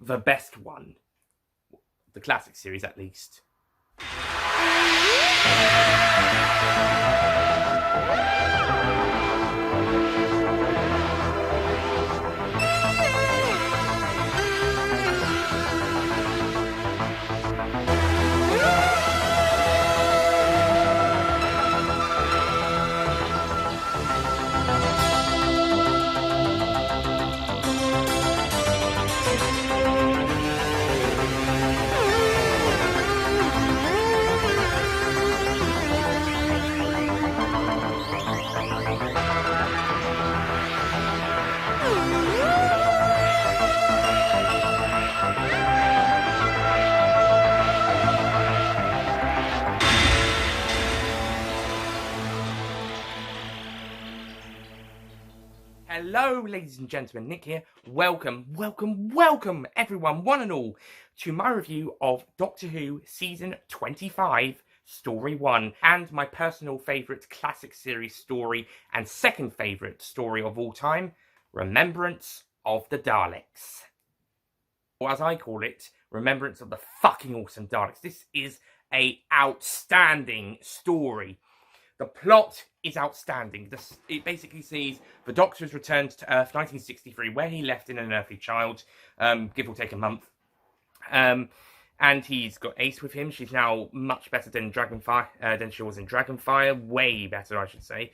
the best one. The classic series, at least. Hello, ladies and gentlemen, Nick here. Welcome, everyone, one and all, to my review of Doctor Who Season 25, Story 1, and my personal favourite classic series story and second favourite story of all time, Remembrance of the Daleks. Or as I call it, Remembrance of the fucking awesome Daleks. This is an outstanding story. The plot is outstanding. It basically sees the Doctor has returned to Earth, 1963, where he left in an earthly child, give or take a month. And he's got Ace with him. She's now much better than she was in Dragonfire. Way better, I should say.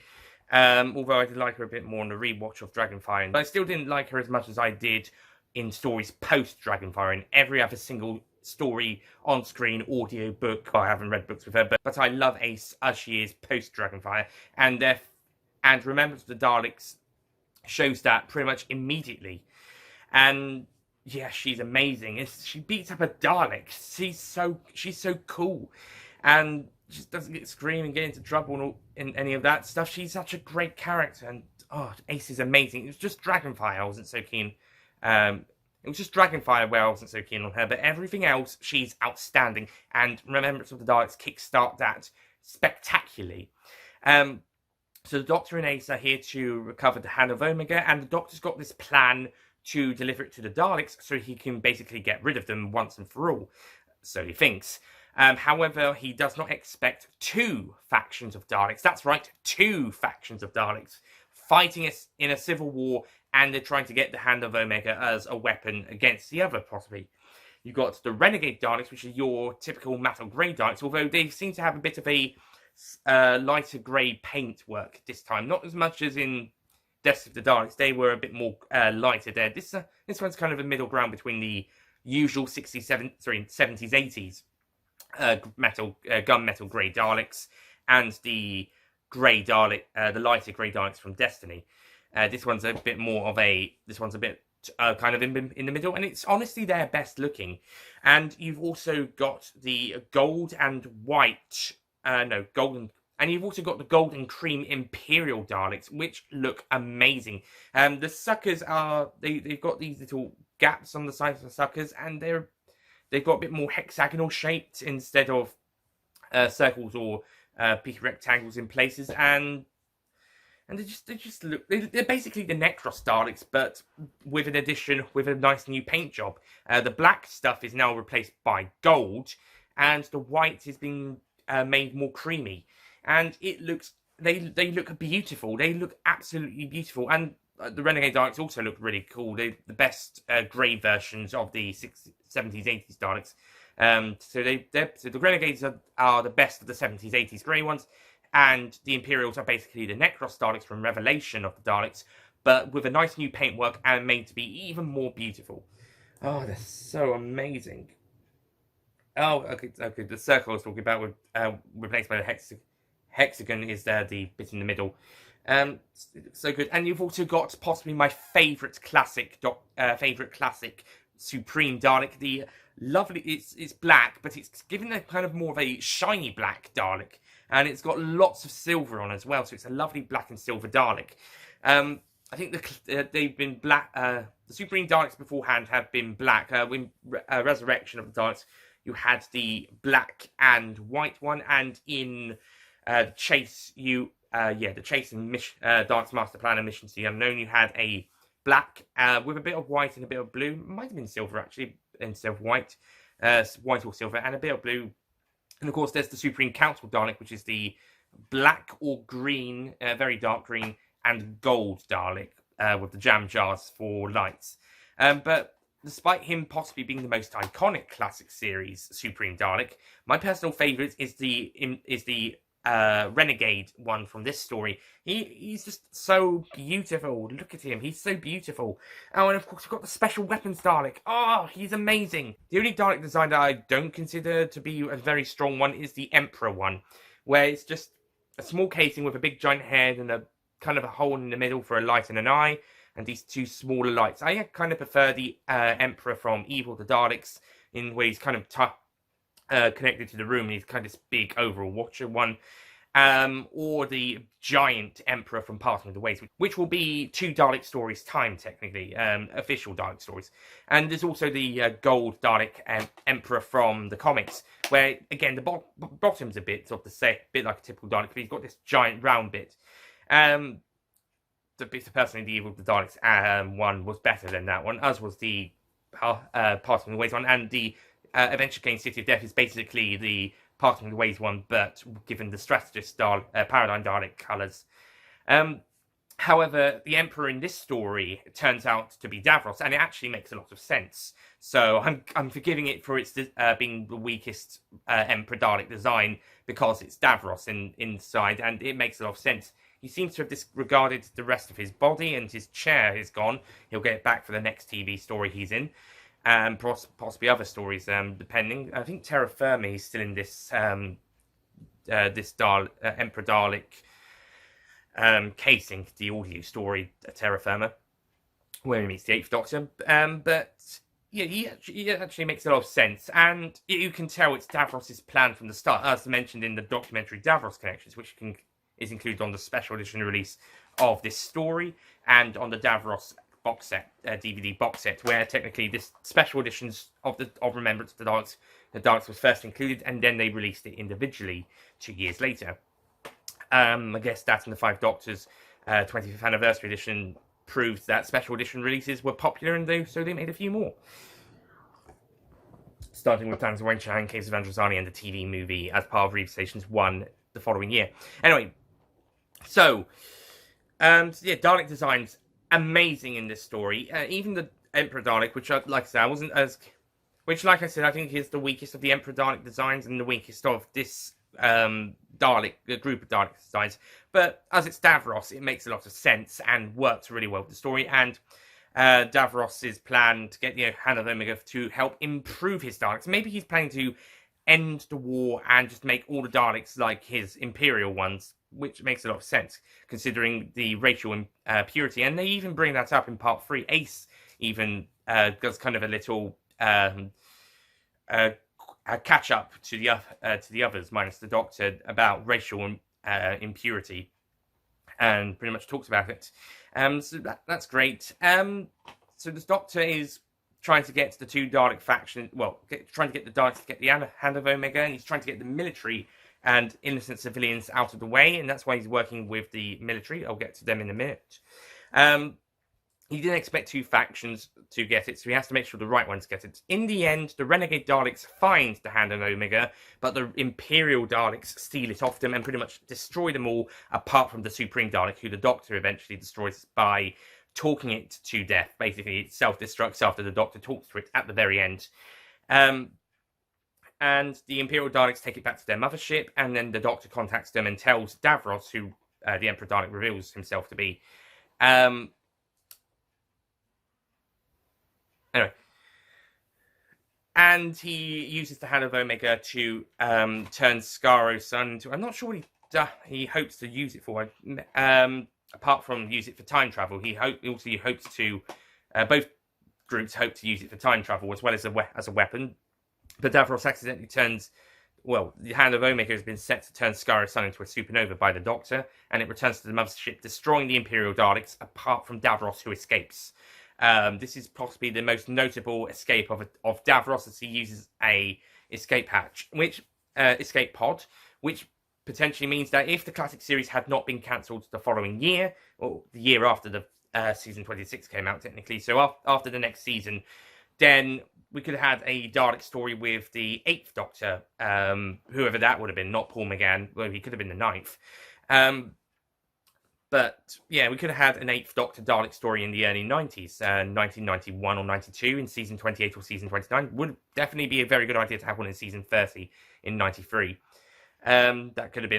Although I did like her a bit more on the rewatch of Dragonfire. But I still didn't like her as much as I did in stories post-Dragonfire. In every other single story, on-screen, audio book. I haven't read books with her, but I love Ace as she is post-Dragonfire. And Remembrance of the Daleks shows that pretty much immediately. And yeah, she's amazing. She beats up a Dalek. She's so cool. And she doesn't get screaming, get into trouble in any of that stuff. She's such a great character. And Ace is amazing. It was just Dragonfire I wasn't so keen. It was just Dragonfire where I wasn't so keen on her, but everything else, she's outstanding. And Remembrance of the Daleks kickstart that spectacularly. So the Doctor and Ace are here to recover the Hand of Omega, and the Doctor's got this plan to deliver it to the Daleks so he can basically get rid of them once and for all. So he thinks. However, he does not expect two factions of Daleks. That's right, two factions of Daleks fighting in a civil war, and they're trying to get the Hand of Omega as a weapon against the other, possibly. You've got the Renegade Daleks, which are your typical metal grey Daleks, although they seem to have a bit of a lighter grey paintwork this time. Not as much as in Death of the Daleks. They were a bit more lighter there. This one's kind of a middle ground between the usual 70s, 80s gunmetal grey Daleks and the grey Dalek, the lighter grey Daleks from Destiny. This one's a bit kind of in the middle, and it's honestly their best looking. And you've also got the gold and white, golden, and you've also got the gold and cream Imperial Daleks, which look amazing. The suckers they've got these little gaps on the sides of the suckers, and they've got a bit more hexagonal shaped instead of circles or peaky rectangles in places, and they just look. They're basically the Necros Daleks, but with an addition, with a nice new paint job. The black stuff is now replaced by gold, and the white is being made more creamy. And it looks. They look beautiful. They look absolutely beautiful. And the Renegade Daleks also look really cool. They're the best grey versions of the 60s, 70s, 80s Daleks. So the Renegades are the best of the 70s, 80s grey ones. And the Imperials are basically the Necros Daleks from Revelation of the Daleks, but with a nice new paintwork and made to be even more beautiful. Oh, they're so amazing. Oh, okay. The circle I was talking about with replaced by the hexagon is the bit in the middle. So good. And you've also got possibly my favourite classic Supreme Dalek. The lovely. It's black, but it's given a kind of more of a shiny black Dalek. And it's got lots of silver on as well, so it's a lovely black and silver Dalek. I think they've been black. The Supreme Daleks beforehand have been black. When Resurrection of the Daleks, you had the black and white one, and in Chase, the Chase and Daleks Master Plan and Mission to the Unknown, you had a black with a bit of white and a bit of blue. Might have been silver actually instead of white, white or silver, and a bit of blue. And of course, there's the Supreme Council Dalek, which is the black or green, very dark green, and gold Dalek with the jam jars for lights. But despite him possibly being the most iconic classic series Supreme Dalek, my personal favourite is the Renegade one from this story. He's just so beautiful. Look at him. He's so beautiful. Oh, and of course we've got the Special Weapons Dalek. Oh, he's amazing. The only Dalek design that I don't consider to be a very strong one is the Emperor one, where it's just a small casing with a big giant head and a kind of a hole in the middle for a light and an eye, and these two smaller lights. I kind of prefer the Emperor from Evil the Daleks, in where he's kind of connected to the room, and he's kind of this big overall watcher one. Or the giant Emperor from Parting of the Ways, which will be 2 Dalek stories time, technically, official Dalek stories. And there's also the gold Dalek Emperor from the comics, where, again, the bottom's a bit of the set, bit like a typical Dalek, but he's got this giant round bit. Personally, the Evil of the Daleks one was better than that one, as was the Parting of the Ways one, and the Adventure Game City of Death is basically the Parting of the Ways one, but given the Strategist Paradigm Dalek colours. However, the Emperor in this story turns out to be Davros, and it actually makes a lot of sense. So I'm forgiving it for its being the weakest Emperor Dalek design, because it's Davros inside, and it makes a lot of sense. He seems to have disregarded the rest of his body, and his chair is gone. He'll get it back for the next TV story he's in. And possibly other stories, depending. I think Terra Firma is still in this Emperor Dalek casing, the audio story, Terra Firma, where he meets the 8th Doctor. But yeah, he actually makes a lot of sense, and you can tell it's Davros' plan from the start, as mentioned in the documentary Davros Connections, which is included on the special edition release of this story, and on the Davros box set, DVD box set, where technically this special editions of Remembrance of the Daleks was first included, and then they released it individually 2 years later. I guess that and the 5 Doctors 25th anniversary edition proves that special edition releases were popular, and so they made a few more. Starting with Plans of Wenchai, Caves of Androzani, and the TV movie as part of Reeve Stations 1 the following year. Anyway, so Dalek designs amazing in this story. Even the Emperor Dalek, which, like I said, I think is the weakest of the Emperor Dalek designs and the weakest of this group of Dalek designs. But as it's Davros, it makes a lot of sense and works really well with the story. And Davros's plan to get Hand of Omega to help improve his Daleks. Maybe he's planning to end the war and just make all the Daleks like his Imperial ones, which makes a lot of sense, considering the racial purity. And they even bring that up in Part 3. Ace even does kind of a little catch-up to the others, minus the Doctor, about racial impurity, and pretty much talks about it. So that's great. So the Doctor is trying to get the 2 Dalek factions, trying to get the Daleks to get the Hand of Omega, and he's trying to get the military and innocent civilians out of the way, and that's why he's working with the military. I'll get to them in a minute. He didn't expect 2 factions to get it, so he has to make sure the right ones get it. In the end, the Renegade Daleks find the Hand of Omega, but the Imperial Daleks steal it off them and pretty much destroy them all, apart from the Supreme Dalek, who the Doctor eventually destroys by talking it to death. Basically, it self-destructs after the Doctor talks to it at the very end. And the Imperial Daleks take it back to their mothership, and then the Doctor contacts them and tells Davros, who the Emperor Dalek reveals himself to be. Anyway. And he uses the Hand of Omega to turn Scaro's son into... I'm not sure what he hopes to use it for. Apart from use it for time travel, he also hopes to... both groups hope to use it for time travel as well as a weapon. But Davros accidentally turns... Well, the Hand of Omega has been set to turn Scaro's son into a supernova by the Doctor, and it returns to the mothership, destroying the Imperial Daleks, apart from Davros, who escapes. This is possibly the most notable escape of Davros, as he uses a escape pod, which potentially means that if the classic series had not been cancelled the following year, or the year after the season 26 came out, technically. So after the next season, then we could have had a Dalek story with the 8th Doctor, whoever that would have been, not Paul McGann. Well, he could have been the 9th. But yeah, we could have had an 8th Doctor Dalek story in the early 90s, 1991 or 92 in season 28 or season 29. Would definitely be a very good idea to have one in season 30 in 93. That could have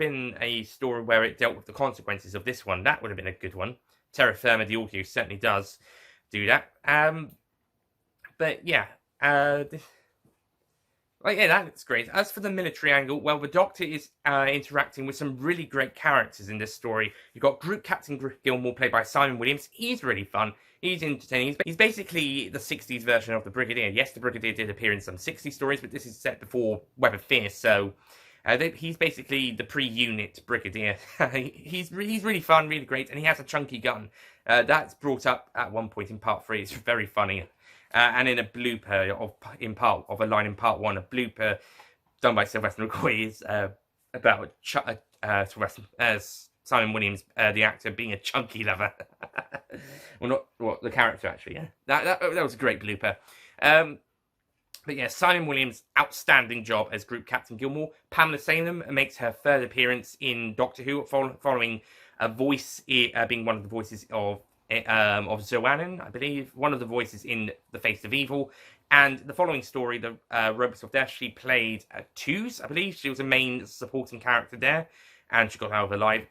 been a story where it dealt with the consequences of this one. That would have been a good one. Terra Firma, the audio, certainly does do that. But yeah, that's great. As for the military angle, well, the Doctor is interacting with some really great characters in this story. You've got Group Captain Gilmore, played by Simon Williams. He's really fun. He's entertaining. He's basically the 60s version of the Brigadier. Yes, the Brigadier did appear in some 60s stories, but this is set before Web of Fear, so he's basically the pre-unit Brigadier. he's really fun, really great, and he has a chunky gun. That's brought up at one point in Part 3. It's very funny. And in a blooper of a line in Part 1, a blooper done by Sylvester McCoy is about Simon Williams, the actor, being a chunky lover. The character, actually, yeah. That was a great blooper. But yeah, Simon Williams, outstanding job as Group Captain Gilmore. Pamela Salem makes her third appearance in Doctor Who, following a voice, being one of the voices of Zoannan, I believe, one of the voices in The Face of Evil. And the following story, the Robots of Death, she played Twos, I believe. She was a main supporting character there, and she got out alive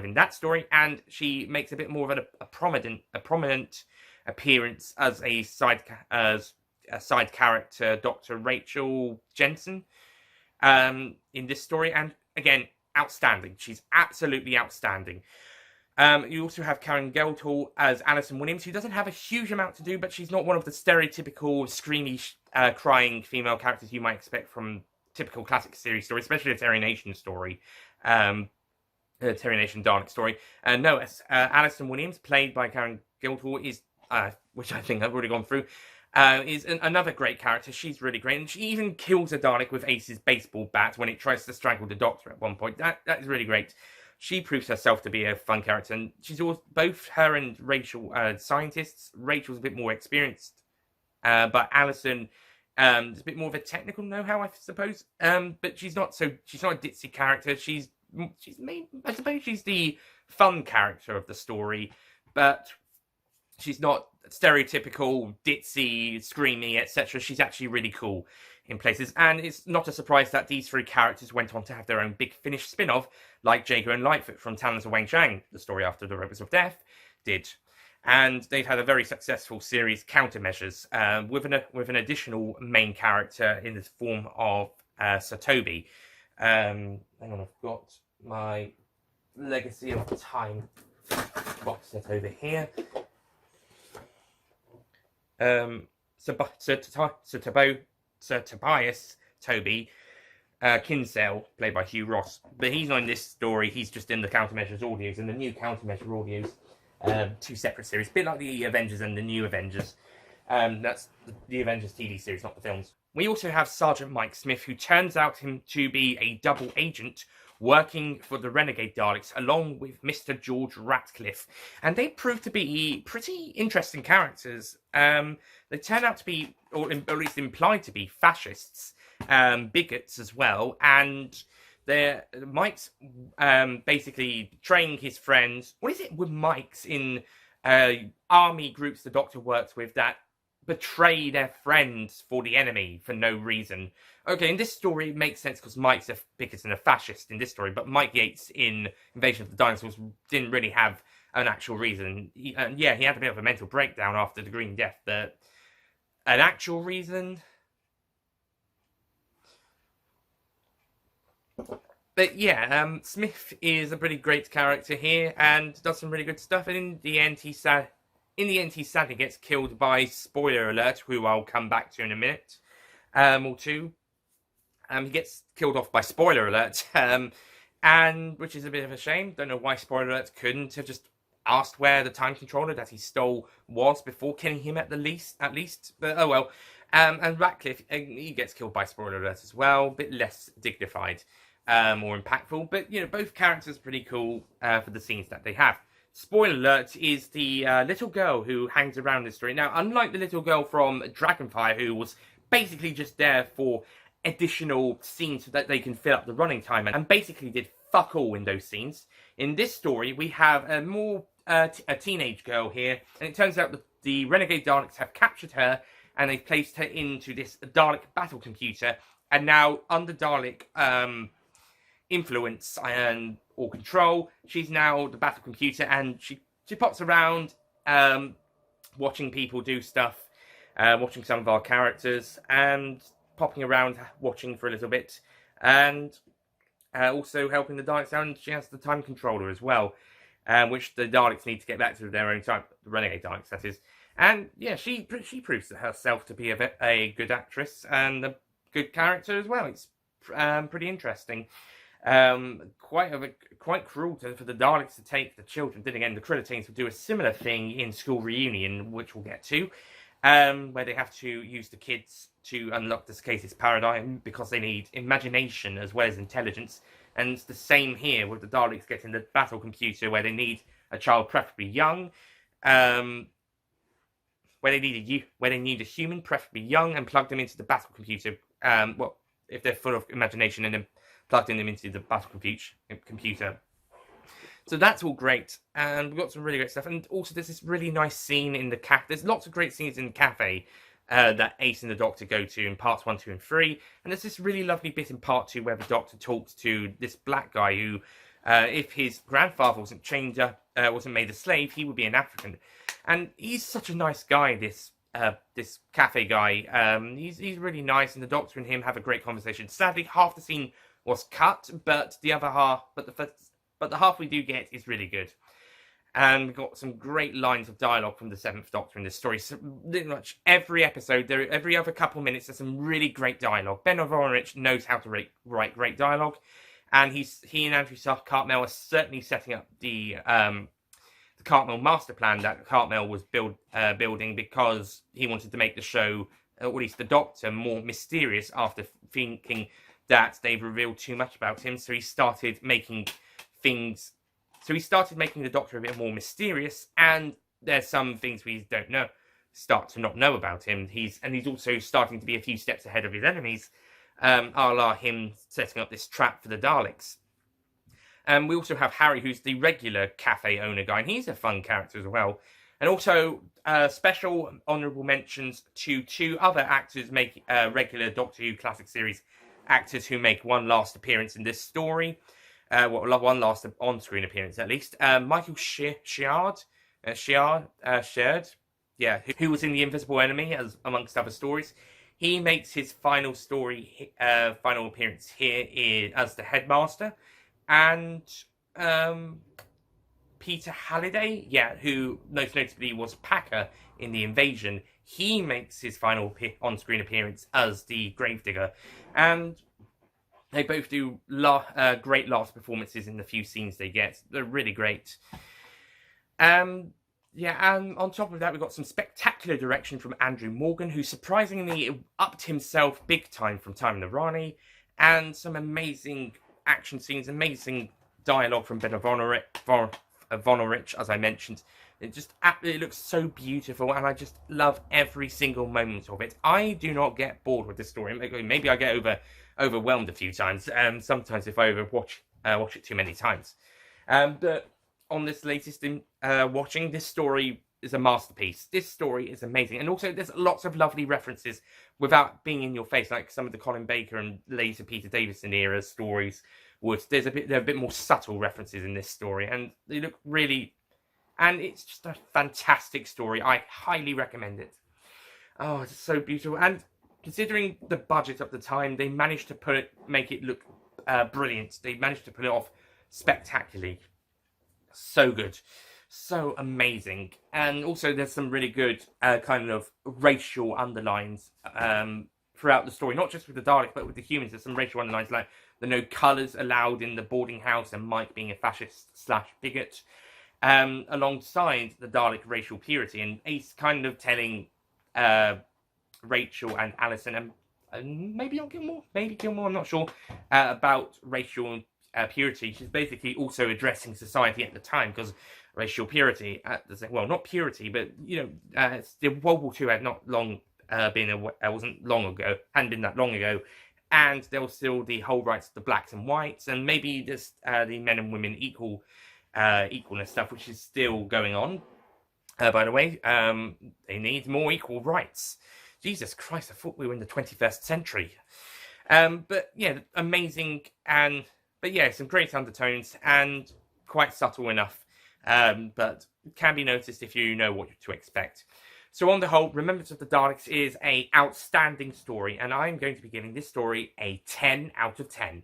in that story. And she makes a bit more of a prominent appearance as a side character, Dr. Rachel Jensen, in this story. And again, outstanding. She's absolutely outstanding. You also have Karen Geldhall as Alison Williams, who doesn't have a huge amount to do, but she's not one of the stereotypical screamy, crying female characters you might expect from typical classic series stories, especially a Terry Nation story, Terry Nation Dalek story. No, Alison Williams, played by Karen Geldhall, is, which I think I've already gone through, is another great character. She's really great, and she even kills a Dalek with Ace's baseball bat when it tries to strangle the Doctor at one point. That is really great. She proves herself to be a fun character, and she's also, both her and Rachel scientists. Rachel's a bit more experienced, but Alison is a bit more of a technical know-how, I suppose. But she's not a ditzy character. She's I suppose she's the fun character of the story, but she's not stereotypical, ditzy, screamy, etc. She's actually really cool in places, and it's not a surprise that these three characters went on to have their own Big Finish spin-off, like Jago and Lightfoot from Talons of Wang Chang, the story after the Robots of Death, did. And they've had a very successful series, Countermeasures, with an additional main character in the form of Sir Toby. Hang on, I've got my Legacy of Time box set over here. Sir Tobias Toby Kinsale, played by Hugh Ross, but he's not in this story. He's just in the Countermeasures audios, and the new Countermeasure audios, two separate series, a bit like the Avengers and the New Avengers. That's the Avengers TV series, not the films. We also have Sergeant Mike Smith, who turns out him to be a double agent working for the Renegade Daleks, along with Mr. George Ratcliffe. And they prove to be pretty interesting characters. They turn out to be, or at least implied to be, fascists, bigots as well. And Mike's basically betraying his friends. What is it with Mike's in army groups the Doctor works with that betray their friends for the enemy for no reason? Okay, in this story it makes sense because Mike's a bigot and a fascist in this story, but Mike Yates in Invasion of the Dinosaurs didn't really have an actual reason. He had a bit of a mental breakdown after the Green Death, but an actual reason? But yeah, Smith is a pretty great character here and does some really good stuff, and in the end he sadly gets killed by, spoiler alert, who I'll come back to in a minute or two. He gets killed off by, spoiler alert, and which is a bit of a shame. Don't know why spoiler alert couldn't have just asked where the time controller that he stole was before killing him at least. But oh well. And Ratcliffe, he gets killed by, spoiler alert, as well. A bit less dignified, more impactful. But both characters are pretty cool for the scenes that they have. spoiler alert, is the little girl who hangs around this story. Now, unlike the little girl from Dragonfire, who was basically just there for additional scenes so that they can fill up the running time, and basically did fuck all in those scenes, in this story we have a more a teenage girl here, and it turns out that the Renegade Daleks have captured her, and they've placed her into this Dalek battle computer, and now under Dalek influence and or control, she's now the battle computer, and she pops around watching people do stuff, watching some of our characters, and popping around watching for a little bit, and also helping the Daleks out. And she has the time controller as well, which the Daleks need to get back to their own time, the Renegade Daleks, that is. And yeah, she proves herself to be a good actress and a good character as well. It's pretty interesting. Quite cruel for the Daleks to take the children. Then again, the Crillatines will do a similar thing in School Reunion, which we'll get to, where they have to use the kids to unlock this Case's paradigm because they need imagination as well as intelligence. And it's the same here with the Daleks getting the battle computer, where they need a child, preferably young, where they need a human, preferably young, and plug them into the battle computer. Well, if they're full of imagination, and then plugging them into the battle computer. So that's all great, and we've got some really great stuff. And also, there's this really nice scene in the cafe. There's lots of great scenes in the cafe that Ace and the Doctor go to in parts 1, 2, and 3. And there's this really lovely bit in part 2 where the Doctor talks to this black guy who, if his grandfather wasn't chained up, wasn't made a slave, he would be an African. And he's such a nice guy, this cafe guy. He's really nice, and the Doctor and him have a great conversation. Sadly, half the scene was cut, but the other half, but the half we do get is really good. And we've got some great lines of dialogue from the Seventh Doctor in this story. So pretty much every episode, every other couple of minutes, there's some really great dialogue. Ben Voronich knows how to write great dialogue, and he and Andrew Cartmel are certainly setting up the Cartmel master plan that Cartmel was building, because he wanted to make the show, or at least the Doctor, more mysterious after thinking that they've revealed too much about him. So he started making the Doctor a bit more mysterious, and there's some things we start to not know about him. He's also starting to be a few steps ahead of his enemies, a la him setting up this trap for the Daleks. We also have Harry, who's the regular cafe owner guy, and he's a fun character as well. And also special honourable mentions to 2 other actors, make regular Doctor Who Classic Series actors who make one last appearance in this story. One last on-screen appearance, at least. Michael Sheard, who was in The Invisible Enemy, amongst other stories. He makes his final appearance here as the headmaster. And Peter Halliday, who most notably was Packer in The Invasion, he makes his final on-screen appearance as the Gravedigger. And they both do great last performances in the few scenes they get. They're really great. And on top of that, we've got some spectacular direction from Andrew Morgan, who surprisingly upped himself big time from Time in the Rani, and some amazing action scenes, amazing dialogue from Ben Vonorich, as I mentioned. It looks so beautiful, and I just love every single moment of it. I do not get bored with this story. Maybe I get overwhelmed a few times, sometimes if I watch it too many times. But on this latest watching, this story is a masterpiece. This story is amazing, and also there's lots of lovely references without being in your face, like some of the Colin Baker and later Peter Davison era stories would. There are a bit more subtle references in this story, and they look really, and it's just a fantastic story. I highly recommend it. Oh, it's so beautiful, and considering the budget of the time, they managed to make it look brilliant. They managed to pull it off spectacularly. So good. So amazing. And also there's some really good kind of racial underlines throughout the story. Not just with the Daleks, but with the humans. There's some racial underlines, like the no colours allowed in the boarding house, and Mike being a fascist/bigot. Alongside the Dalek racial purity. And Ace kind of telling Rachel and Alison, and maybe Gilmore, I'm not sure, about racial purity, she's basically also addressing society at the time, because racial purity, well, not purity, but, the World War II had not long wasn't long ago, hadn't been that long ago, and there was still the whole rights of the blacks and whites, and maybe just the men and women equalness stuff, which is still going on. By the way, they need more equal rights. Jesus Christ, I thought we were in the 21st century. But yeah, amazing, but yeah, some great undertones and quite subtle enough, but can be noticed if you know what to expect. So on the whole, Remembrance of the Daleks is an outstanding story, and I'm going to be giving this story a 10 out of 10.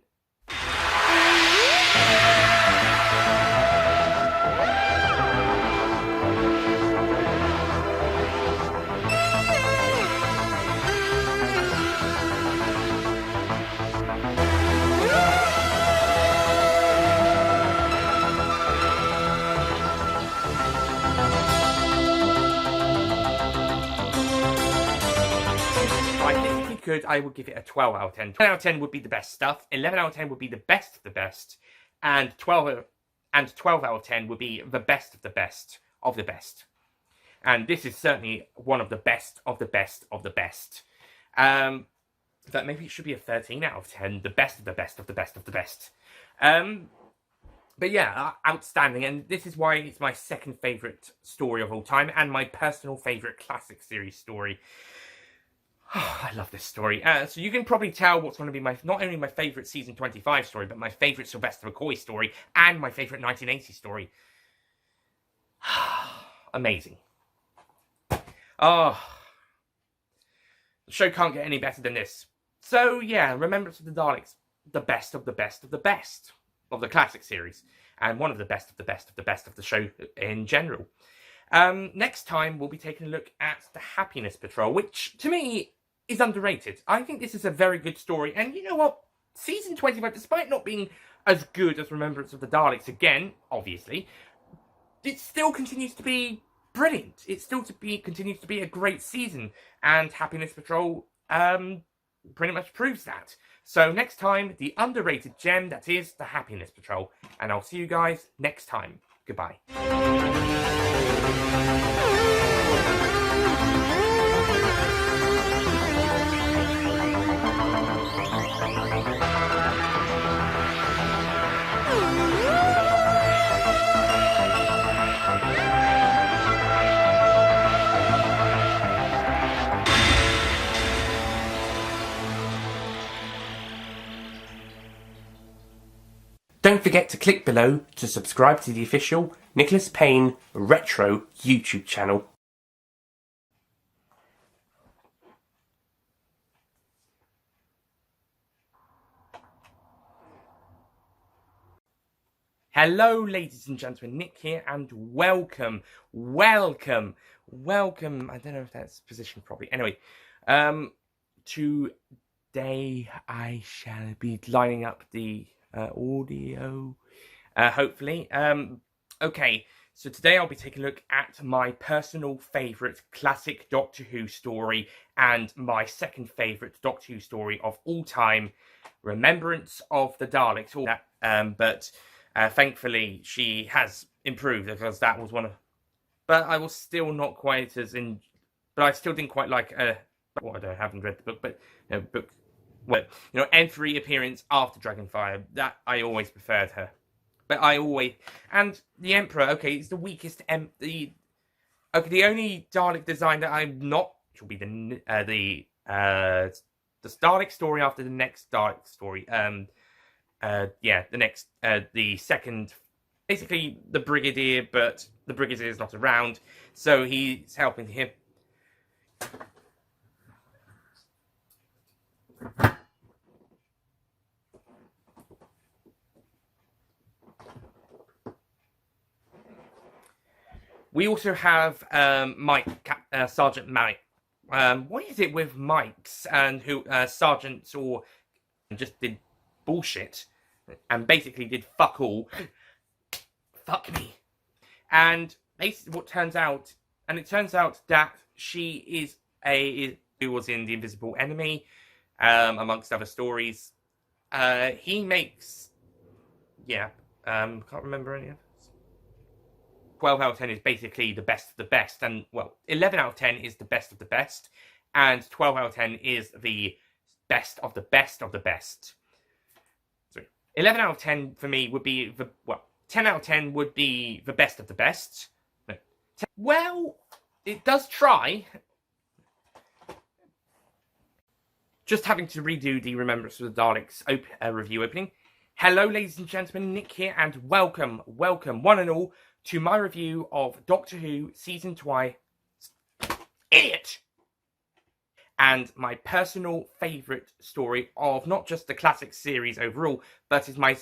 I would give it a 12 out of 10. 10 out of 10 would be the best stuff, 11 out of 10 would be the best of the best, and 12 out of 10 would be the best of the best of the best. And this is certainly one of the best of the best of the best. But maybe it should be a 13 out of 10, the best of the best of the best of the best. But yeah, outstanding, and this is why it's my second favourite story of all time, and my personal favourite classic series story. Oh, I love this story. So you can probably tell what's going to be not only my favourite Season 25 story, but my favourite Sylvester McCoy story, and my favourite 1980 story. Amazing. Oh, the show can't get any better than this. So yeah, Remembrance of the Daleks, the best of the best of the best of the classic series, and one of the best of the best of the best of the show in general. Next time, we'll be taking a look at the Happiness Patrol, which, to me, is underrated. I think this is a very good story, and you know what? Season 25, despite not being as good as Remembrance of the Daleks, again, obviously, it still continues to be brilliant. It still continues to be a great season, and Happiness Patrol pretty much proves that. So next time, the underrated gem that is the Happiness Patrol, and I'll see you guys next time. Goodbye. Don't forget to click below to subscribe to the official Nicholas Payne Retro YouTube channel. Hello ladies and gentlemen, Nick here, and welcome, I don't know if that's positioned properly, anyway, today I shall be lining up the audio, hopefully. Okay, so today I'll be taking a look at my personal favourite classic Doctor Who story, and my second favourite Doctor Who story of all time, Remembrance of the Daleks. But thankfully she has improved, because that was one of... But I was still not quite as in... But I still didn't quite like... well, I haven't read the book, but... Well, every appearance after Dragonfire, that I always preferred her. But I always... And the Emperor, okay, it's the weakest... the only Dalek design that I'm not... Which will be the Dalek story after the next Dalek story. The second... Basically, the Brigadier, but the Brigadier is not around, so he's helping him. We also have Sergeant Mike. What is it with Mikes and who sergeants or just did bullshit and basically did fuck all? Fuck me. And basically, it turns out that she who was in The Invisible Enemy, amongst other stories. He makes yeah, can't remember any of it. 12 out of 10 is basically the best of the best, and well, 11 out of 10 is the best of the best, and 12 out of 10 is the best of the best of the best. So 11 out of 10 for me would be 10 out of 10 would be the best of the best. No. Well, it does try. Just having to redo the Remembrance of the Daleks review opening. Hello, ladies and gentlemen, Nick here, and welcome, one and all, to my review of Doctor Who Season 2. Idiot! And my personal favourite story of not just the classic series overall, but is my